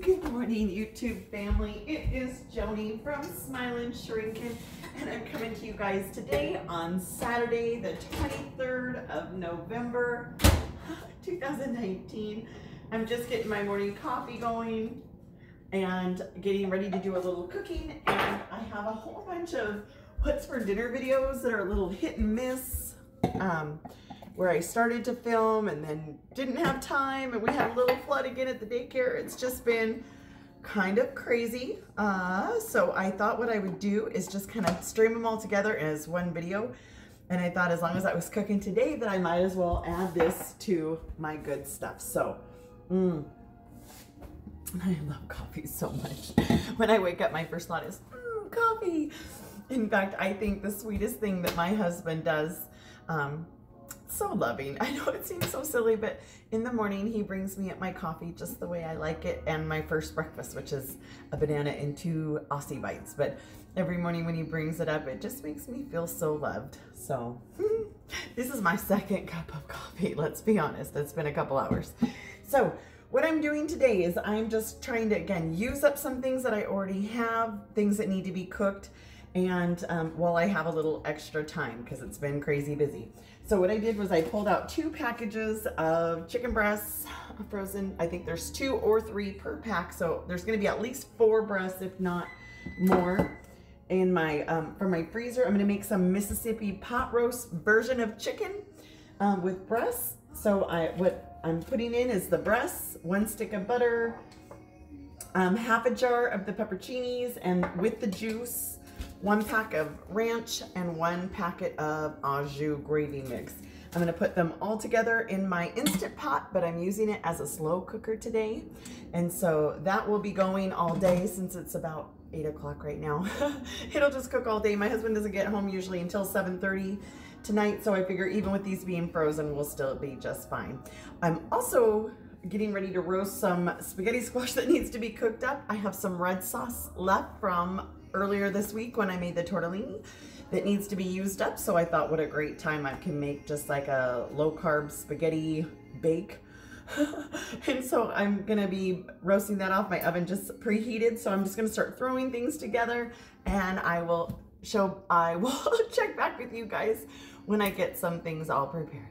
Good morning, YouTube family. It is Joni from Smilin' Shrinkin', and I'm coming to you guys today on Saturday, the 23rd of November, 2019. I'm just getting my morning coffee going and getting ready to do a little cooking, and I have a whole bunch of what's for dinner videos that are a little hit and miss. Where I started to film and then didn't have time, and we had a little flood again at the daycare. It's just been kind of crazy. So I thought what I would do is just kind of stream them all together as one video. And I thought as long as I was cooking today that I might as well add this to my good stuff. So, I love coffee so much. When I wake up, my first thought is, coffee. In fact, I think the sweetest thing that my husband does, so loving. I know it seems so silly, but in the morning he brings me up my coffee just the way I like it, and my first breakfast, which is a banana and 2 Aussie bites. But every morning when he brings it up, it just makes me feel so loved. So this is my second cup of coffee. Let's be honest, it's been a couple hours. So what I'm doing today is I'm just trying to, again, use up some things that I already have, things that need to be cooked, and while I have a little extra time because it's been crazy busy. So what I did was I pulled out 2 packages of chicken breasts, frozen. I think there's 2 or 3 per pack, so there's going to be at least 4 breasts, if not more, in my from my freezer. I'm going to make some Mississippi pot roast version of chicken with breasts. So what I'm putting in is the breasts, 1 stick of butter, half a jar of the pepperoncinis, and with the juice, 1 pack of ranch and 1 packet of au jus gravy mix. I'm gonna put them all together in my Instant Pot, but I'm using it as a slow cooker today. And so that will be going all day since it's about 8 o'clock right now. It'll just cook all day. My husband doesn't get home usually until 7:30 tonight, so I figure even with these being frozen, we'll still be just fine. I'm also getting ready to roast some spaghetti squash that needs to be cooked up. I have some red sauce left from earlier this week when I made the tortellini that needs to be used up. So I thought what a great time I can make just like a low carb spaghetti bake. And so I'm gonna be roasting that off. My oven just preheated, so I'm just gonna start throwing things together, and I will check back with you guys when I get some things all prepared.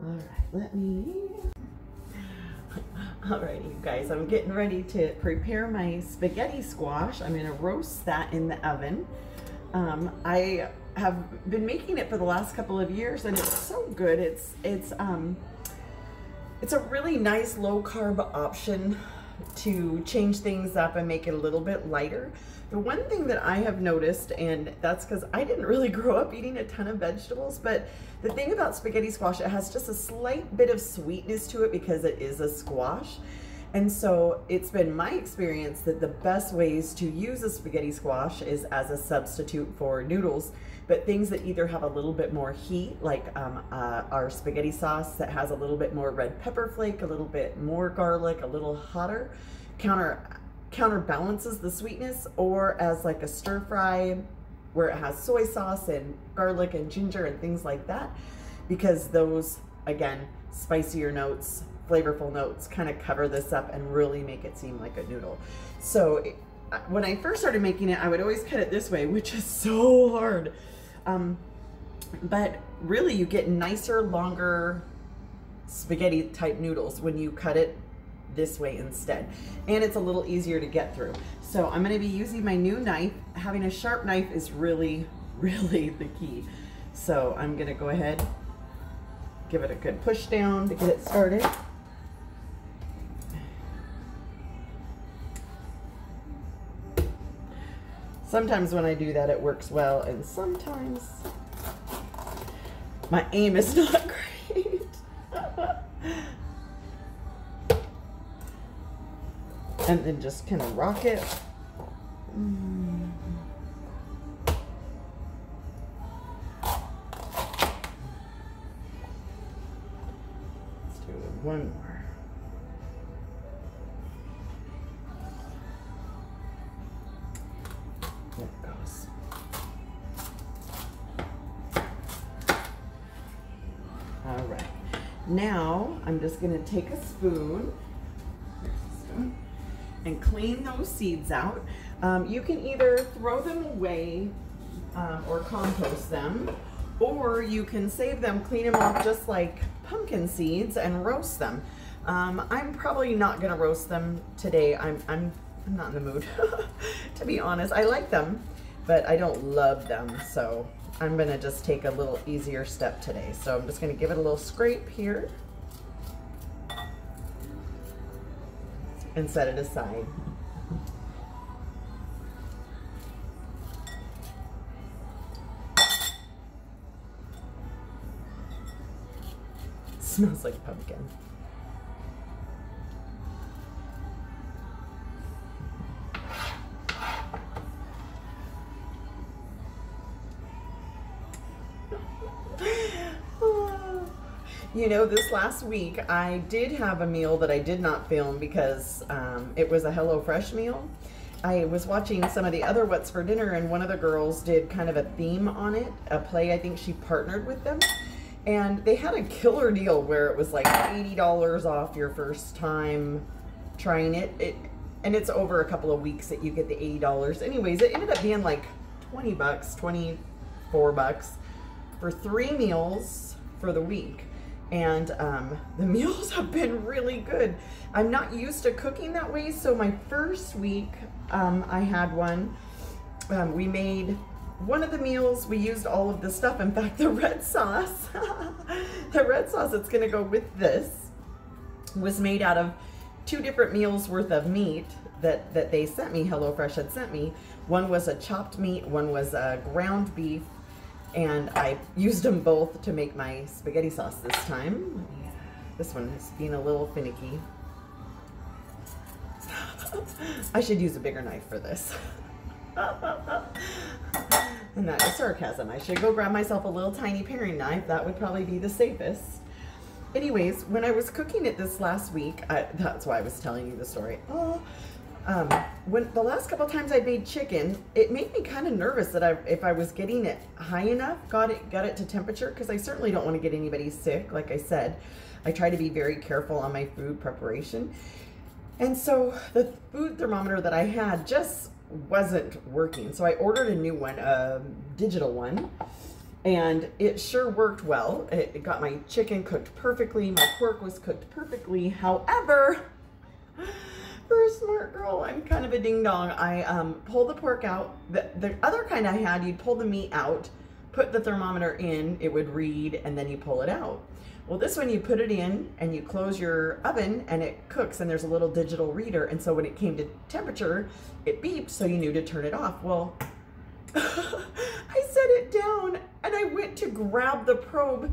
All right, Alrighty, you guys, I'm getting ready to prepare my spaghetti squash. I'm gonna roast that in the oven. I have been making it for the last couple of years, and it's so good. It's a really nice low carb option to change things up and make it a little bit lighter. The one thing that I have noticed, and that's because I didn't really grow up eating a ton of vegetables, but the thing about spaghetti squash, it has just a slight bit of sweetness to it because it is a squash. And so it's been my experience that the best ways to use a spaghetti squash is as a substitute for noodles, but things that either have a little bit more heat, like our spaghetti sauce that has a little bit more red pepper flake, a little bit more garlic, a little hotter, counterbalances the sweetness, or as like a stir fry where it has soy sauce and garlic and ginger and things like that, because those, again, spicier notes, flavorful notes kind of cover this up and really make it seem like a noodle. So when I first started making it, I would always cut it this way, which is so hard. But really you get nicer, longer spaghetti type noodles when you cut it this way instead, and it's a little easier to get through. So I'm going to be using my new knife. Having a sharp knife is really the key. So I'm going to go ahead, give it a good push down to get it started. Sometimes when I do that it works well, and sometimes my aim is not great. And then just kind of rock it. Let's do one more. There it goes. All right. Now I'm just going to take a spoon and clean those seeds out. You can either throw them away or compost them, or you can save them, clean them off just like pumpkin seeds and roast them. I'm probably not gonna roast them today. I'm not in the mood, to be honest. I like them, but I don't love them, so I'm gonna just take a little easier step today. So I'm just gonna give it a little scrape here and set it aside. Smells like pumpkin. You know, this last week I did have a meal that I did not film because it was a HelloFresh meal. I was watching some of the other What's for Dinner, and one of the girls did kind of a theme on it, a play. I think she partnered with them. And they had a killer deal where it was like $80 off your first time trying it. And it's over a couple of weeks that you get the $80. Anyways, it ended up being like 20 bucks, 24 bucks for 3 meals for the week. And the meals have been really good. I'm not used to cooking that way, so my first week I had one. We made one of the meals, we used all of the stuff. In fact, the red sauce, the red sauce that's gonna go with this was made out of 2 different meals worth of meat that they sent me, HelloFresh had sent me. One was a chopped meat, one was a ground beef, and I used them both to make my spaghetti sauce this time. This one is being a little finicky. I should use a bigger knife for this. And that is sarcasm. I should go grab myself a little tiny paring knife. That would probably be the safest. Anyways, when I was cooking it this last week, that's why I was telling you the story. When the last couple times I made chicken, it made me kind of nervous that if I was getting it high enough, got it to temperature, because I certainly don't want to get anybody sick. Like I said, I try to be very careful on my food preparation. And so the food thermometer that I had just wasn't working. So I ordered a new one, a digital one, and it sure worked well. It got my chicken cooked perfectly. My pork was cooked perfectly. However, for a smart girl, I'm kind of a ding dong. I pulled the pork out. The other kind I had, you'd pull the meat out, put the thermometer in, it would read, and then you pull it out. Well, this one, you put it in and you close your oven and it cooks, and there's a little digital reader. And so when it came to temperature, it beeped, so you knew to turn it off. Well, I set it down and I went to grab the probe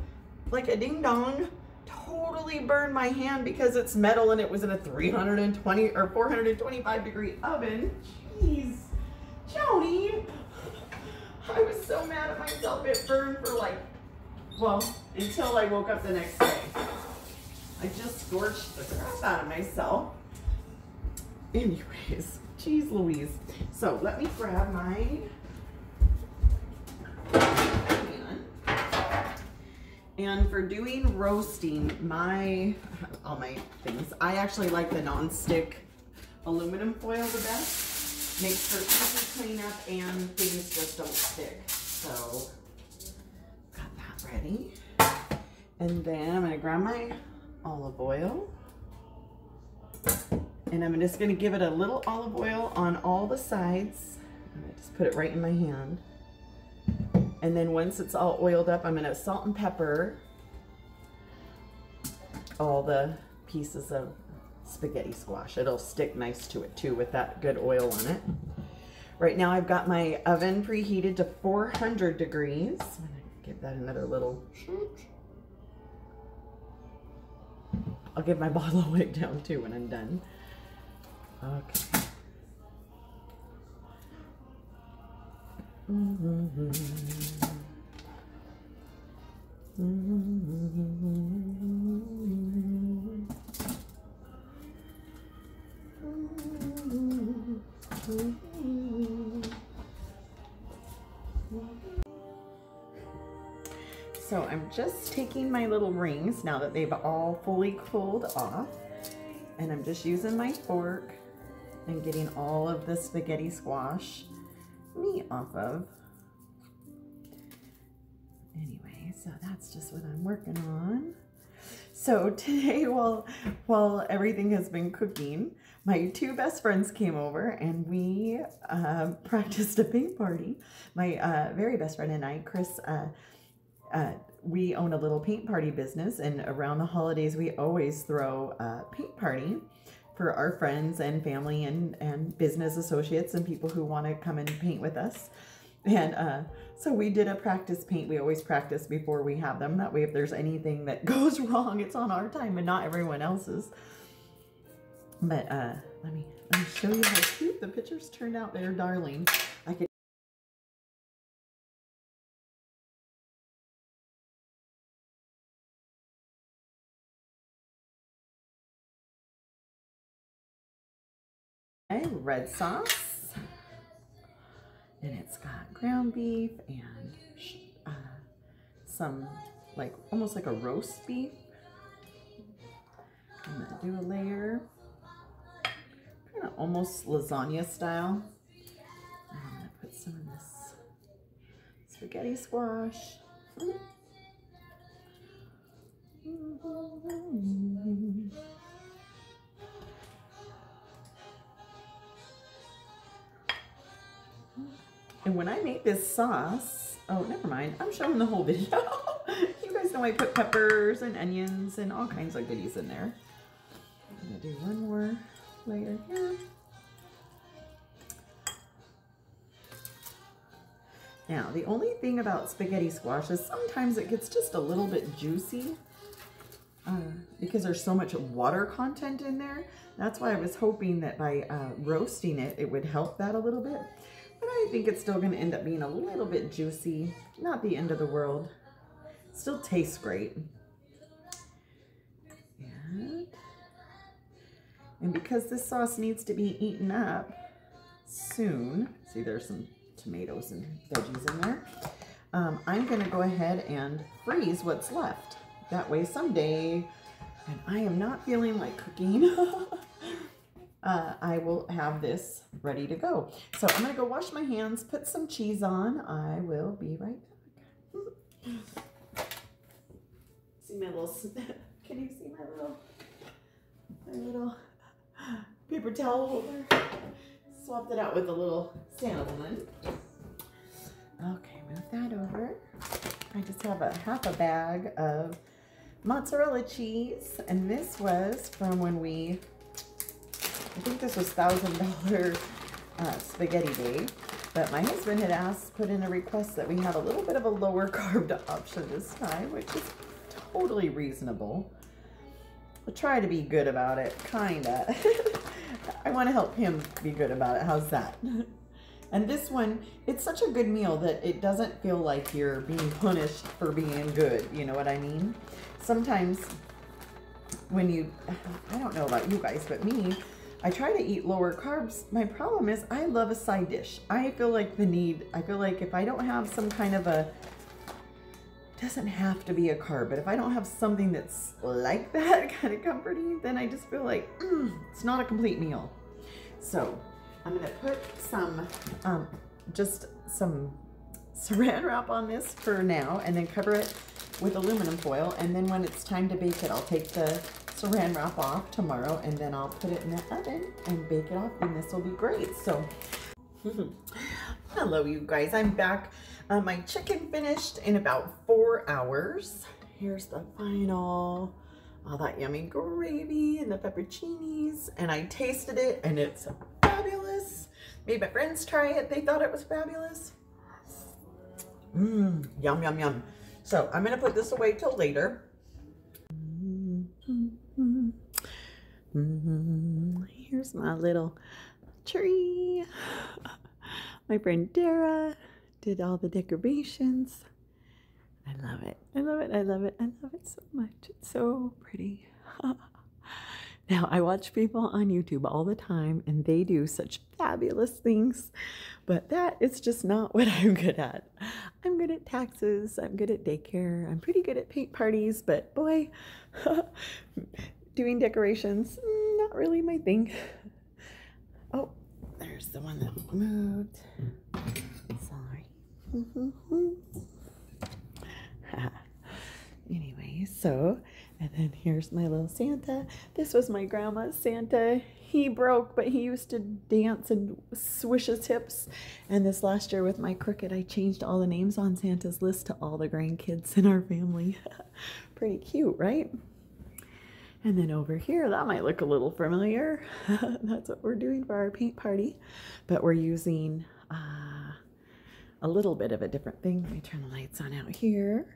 like a ding dong, totally burned my hand because it's metal and it was in a 320 or 425 degree oven. Jeez, Joni, I was so mad at myself. It burned for like, well, until I woke up the next day. I just scorched the crap out of myself. Anyways, geez Louise. So let me grab my pan. And for doing roasting, all my things, I actually like the non-stick aluminum foil the best. Makes for easy cleanup and things just don't stick. So ready. And then I'm going to grab my olive oil, and I'm just going to give it a little olive oil on all the sides. I just put it right in my hand. And then once it's all oiled up, I'm going to salt and pepper all the pieces of spaghetti squash. It'll stick nice to it too with that good oil on it. Right now I've got my oven preheated to 400 degrees. Give that another little shoot. I'll give my bottle of wick down too when I'm done. Okay. So I'm just taking my little rings now that they've all fully cooled off, and I'm just using my fork and getting all of the spaghetti squash meat off of. Anyway, so that's just what I'm working on. So today, while everything has been cooking, my two best friends came over and we practiced a paint party. My very best friend and I, Chris, we own a little paint party business, and around the holidays we always throw a paint party for our friends and family and business associates and people who want to come and paint with us. And so we did a practice paint. We always practice before we have them. That way if there's anything that goes wrong, it's on our time and not everyone else's. But let me show you how cute the pictures turned out. They're darling. I could red sauce, and it's got ground beef and some like almost like a roast beef. I'm gonna do a layer, kind of almost lasagna style. I'm gonna put some of this spaghetti squash. And when I make this sauce, oh, never mind, I'm showing the whole video. You guys know I put peppers and onions and all kinds of goodies in there. I'm gonna do one more layer here. Now, the only thing about spaghetti squash is sometimes it gets just a little bit juicy because there's so much water content in there. That's why I was hoping that by roasting it, it would help that a little bit. But I think it's still going to end up being a little bit juicy. Not the end of the world. Still tastes great. And because this sauce needs to be eaten up soon, see there's some tomatoes and veggies in there, I'm going to go ahead and freeze what's left. That way someday, and I am not feeling like cooking, I will have this ready to go. So I'm going to go wash my hands, put some cheese on. I will be right back. See my little, can you see my little paper towel holder? Swapped it out with a little salmon. Okay, move that over. I just have half a bag of mozzarella cheese, and this was from when I think this was $1,000 spaghetti day, but my husband had put in a request that we have a little bit of a lower carb option this time, which is totally reasonable. We'll try to be good about it, kinda. I want to help him be good about it. How's that? And this one, it's such a good meal that it doesn't feel like you're being punished for being good. You know what I mean? Sometimes when I don't know about you guys, but me, I try to eat lower carbs. My problem is I love a side dish. I feel like if I don't have some kind of it doesn't have to be a carb, but if I don't have something that's like that, kind of comforting, then I just feel like it's not a complete meal. So I'm gonna put just some saran wrap on this for now, and then cover it with aluminum foil, and then when it's time to bake it, I'll take the saran wrap off tomorrow, and then I'll put it in the oven and bake it off, and this will be great. So hello you guys, I'm back. My chicken finished in about 4 hours. Here's the final, all that yummy gravy and the pepperoncinis, and I tasted it and it's fabulous. Made my friends try it, they thought it was fabulous. Yum, yum, yum. So I'm gonna put this away till later. Here's my little tree. My friend Dara did all the decorations. I love it. I love it. I love it. I love it so much. It's so pretty. Now, I watch people on YouTube all the time, and they do such fabulous things, but that is just not what I'm good at. I'm good at taxes. I'm good at daycare. I'm pretty good at paint parties, but boy, doing decorations, not really my thing. Oh, there's the one that moved. Sorry. Anyway, so, and then here's my little Santa. This was my grandma's Santa. He broke, but he used to dance and swish his hips. And this last year with my Cricut, I changed all the names on Santa's list to all the grandkids in our family. Pretty cute, right? And then over here, that might look a little familiar. That's what we're doing for our paint party. But we're using a little bit of a different thing. Let me turn the lights on out here.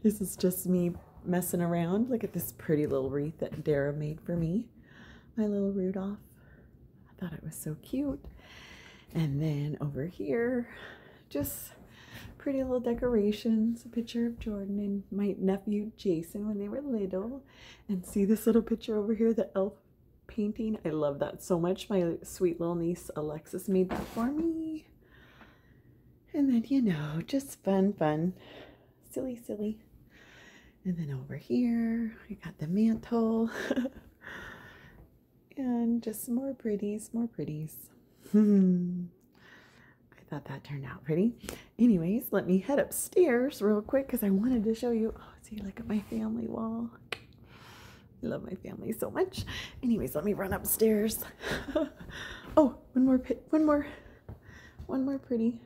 This is just me messing around. Look at this pretty little wreath that Dara made for me. My little Rudolph. I thought it was so cute. And then over here, just pretty little decorations. A picture of Jordan and my nephew Jason when they were little. And see this little picture over here, the elf painting. I love that so much. My sweet little niece Alexis made that for me. And then, you know, just fun. Silly. And then over here, I got the mantle. And just more pretties. I thought that turned out pretty. Anyways, let me head upstairs real quick because I wanted to show you. Oh, see, look at my family wall. I love my family so much. Anyways, let me run upstairs. Oh, one more pretty.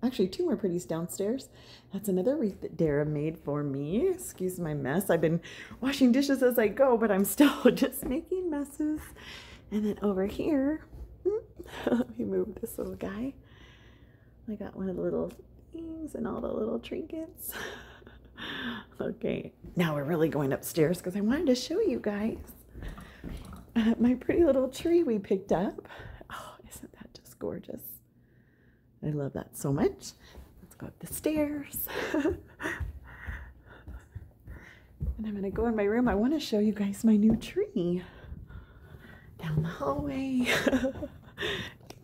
Actually, two more pretties downstairs. That's another wreath that Dara made for me. Excuse my mess. I've been washing dishes as I go, but I'm still just making messes. And then over here, let me move this little guy. I got one of the little things and all the little trinkets. Okay, now we're really going upstairs because I wanted to show you guys my pretty little tree we picked up. Oh, isn't that just gorgeous? I love that so much. Let's go up the stairs. And I'm going to go in my room. I want to show you guys my new tree. Down the hallway.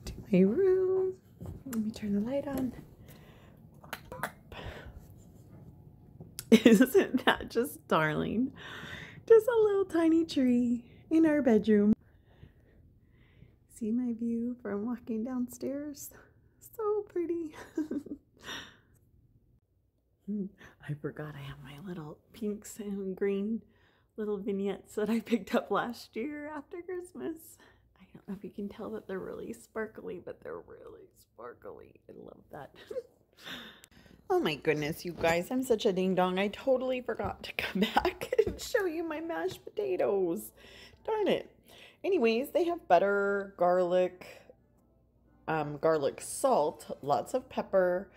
To my room. Let me turn the light on. Isn't that just darling? Just a little tiny tree in our bedroom. See my view from walking downstairs? So pretty. I forgot I have my little pinks and green little vignettes that I picked up last year after Christmas. I don't know if you can tell that they're really sparkly, but they're really sparkly. I love that. Oh my goodness, you guys, I'm such a ding dong. I totally forgot to come back and show you my mashed potatoes. Darn it. Anyways, they have butter, garlic salt, lots of pepper,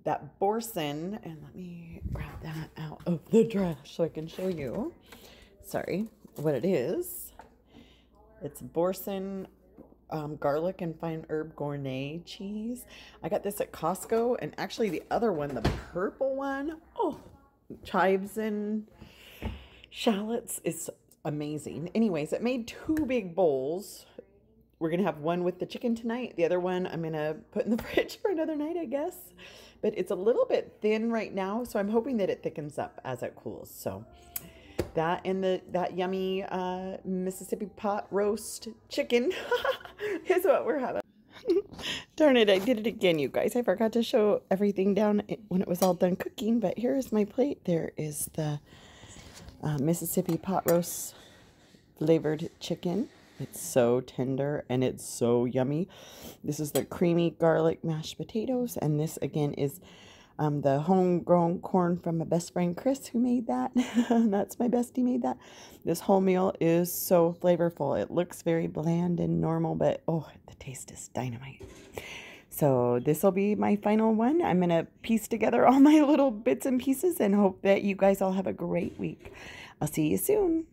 that boursin, and let me grab that out of the trash so I can show you. Sorry, what it is. It's boursin, garlic and fine herb gourmet cheese. I got this at Costco, and actually the other one, the purple one, oh, chives and shallots is amazing. Anyways, it made 2 big bowls. We're going to have one with the chicken tonight. The other one I'm going to put in the fridge for another night, I guess. But it's a little bit thin right now, so I'm hoping that it thickens up as it cools. So that and that yummy Mississippi pot roast chicken is what we're having. Darn it, I did it again, you guys. I forgot to show everything down when it was all done cooking, but here's my plate. There is the Mississippi pot roast flavored chicken. It's so tender and it's so yummy. This is the creamy garlic mashed potatoes, and this again is the homegrown corn from my best friend Chris, who made that. That's my bestie made that. This whole meal is so flavorful. It looks very bland and normal, but oh, the taste is dynamite. So this will be my final one. I'm going to piece together all my little bits and pieces and hope that you guys all have a great week. I'll see you soon.